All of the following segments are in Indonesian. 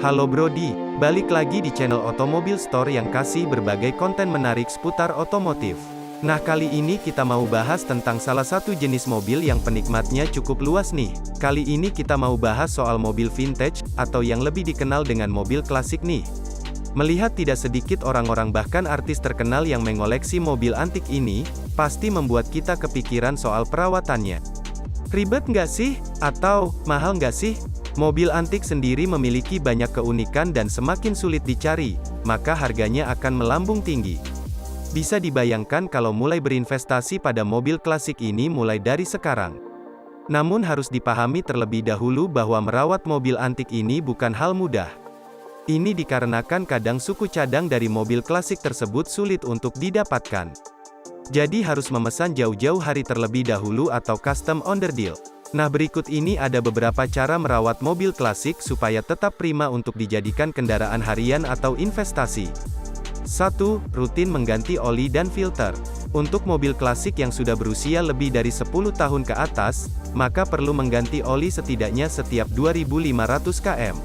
Halo Brodi, balik lagi di channel Otomobil Store yang kasih berbagai konten menarik seputar otomotif. Nah, kali ini kita mau bahas tentang salah satu jenis mobil yang penikmatnya cukup luas nih. Kali ini kita mau bahas soal mobil vintage, atau yang lebih dikenal dengan mobil klasik nih. Melihat tidak sedikit orang-orang bahkan artis terkenal yang mengoleksi mobil antik ini, pasti membuat kita kepikiran soal perawatannya. Ribet nggak sih? Atau, mahal nggak sih? Mobil antik sendiri memiliki banyak keunikan dan semakin sulit dicari, maka harganya akan melambung tinggi. Bisa dibayangkan kalau mulai berinvestasi pada mobil klasik ini mulai dari sekarang. Namun harus dipahami terlebih dahulu bahwa merawat mobil antik ini bukan hal mudah. Ini dikarenakan kadang suku cadang dari mobil klasik tersebut sulit untuk didapatkan. Jadi harus memesan jauh-jauh hari terlebih dahulu atau custom order deal. Nah, berikut ini ada beberapa cara merawat mobil klasik supaya tetap prima untuk dijadikan kendaraan harian atau investasi. 1. Rutin mengganti oli dan filter. Untuk mobil klasik yang sudah berusia lebih dari 10 tahun ke atas, maka perlu mengganti oli setidaknya setiap 2.500 km.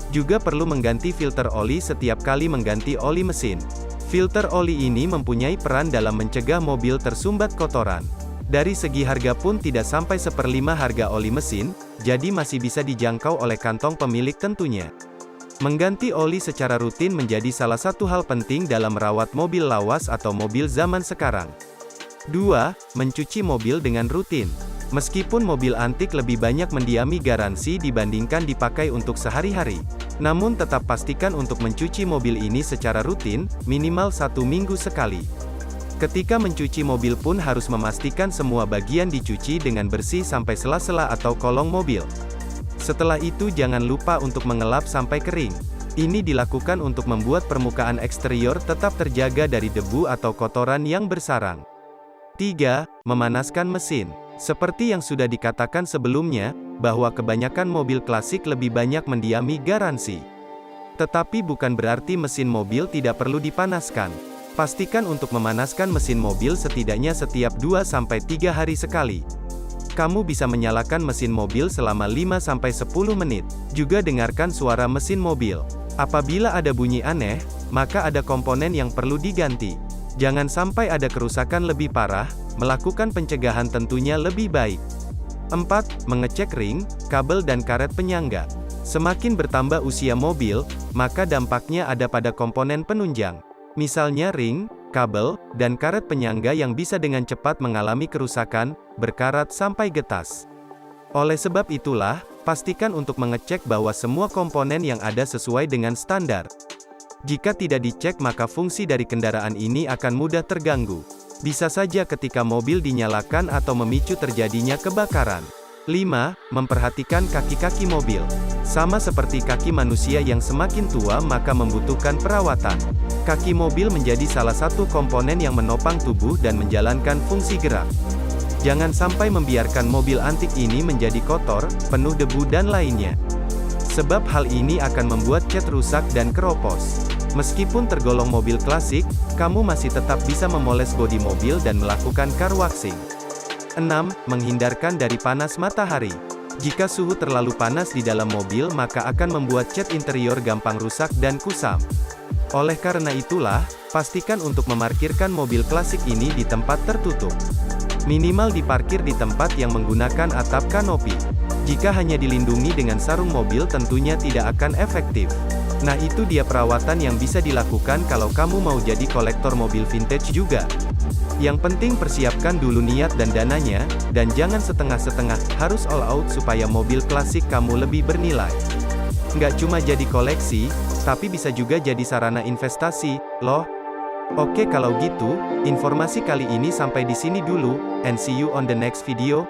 Juga perlu mengganti filter oli setiap kali mengganti oli mesin. Filter oli ini mempunyai peran dalam mencegah mobil tersumbat kotoran. Dari segi harga pun tidak sampai 1/5 harga oli mesin, jadi masih bisa dijangkau oleh kantong pemilik tentunya. Mengganti oli secara rutin menjadi salah satu hal penting dalam merawat mobil lawas atau mobil zaman sekarang. 2. Mencuci mobil dengan rutin. Meskipun mobil antik lebih banyak mendiami garansi dibandingkan dipakai untuk sehari-hari, namun tetap pastikan untuk mencuci mobil ini secara rutin, minimal 1 minggu sekali. Ketika mencuci mobil pun harus memastikan semua bagian dicuci dengan bersih sampai sela-sela atau kolong mobil. Setelah itu jangan lupa untuk mengelap sampai kering. Ini dilakukan untuk membuat permukaan eksterior tetap terjaga dari debu atau kotoran yang bersarang. 3. Memanaskan mesin. Seperti yang sudah dikatakan sebelumnya, bahwa kebanyakan mobil klasik lebih banyak mendiami garansi. Tetapi bukan berarti mesin mobil tidak perlu dipanaskan. Pastikan untuk memanaskan mesin mobil setidaknya setiap 2-3 hari sekali. Kamu bisa menyalakan mesin mobil selama 5-10 menit. Juga dengarkan suara mesin mobil. Apabila ada bunyi aneh, maka ada komponen yang perlu diganti. Jangan sampai ada kerusakan lebih parah, melakukan pencegahan tentunya lebih baik. 4. Mengecek ring, kabel dan karet penyangga. Semakin bertambah usia mobil, maka dampaknya ada pada komponen penunjang. Misalnya ring, kabel, dan karet penyangga yang bisa dengan cepat mengalami kerusakan, berkarat sampai getas. Oleh sebab itulah, pastikan untuk mengecek bahwa semua komponen yang ada sesuai dengan standar. Jika tidak dicek maka fungsi dari kendaraan ini akan mudah terganggu. Bisa saja ketika mobil dinyalakan atau memicu terjadinya kebakaran. 5. Memperhatikan kaki-kaki mobil. Sama seperti kaki manusia yang semakin tua maka membutuhkan perawatan. Kaki mobil menjadi salah satu komponen yang menopang tubuh dan menjalankan fungsi gerak. Jangan sampai membiarkan mobil antik ini menjadi kotor, penuh debu dan lainnya. Sebab hal ini akan membuat cat rusak dan keropos. Meskipun tergolong mobil klasik, kamu masih tetap bisa memoles bodi mobil dan melakukan car waxing. 6. Menghindarkan dari panas matahari. Jika suhu terlalu panas di dalam mobil maka akan membuat cat interior gampang rusak dan kusam. Oleh karena itulah, pastikan untuk memarkirkan mobil klasik ini di tempat tertutup. Minimal diparkir di tempat yang menggunakan atap kanopi. Jika hanya dilindungi dengan sarung mobil tentunya tidak akan efektif. Nah, itu dia perawatan yang bisa dilakukan kalau kamu mau jadi kolektor mobil vintage juga. Yang penting persiapkan dulu niat dan dananya, dan jangan setengah-setengah, harus all out supaya mobil klasik kamu lebih bernilai. Nggak cuma jadi koleksi, tapi bisa juga jadi sarana investasi, loh. Oke kalau gitu, informasi kali ini sampai di sini dulu, and see you on the next video.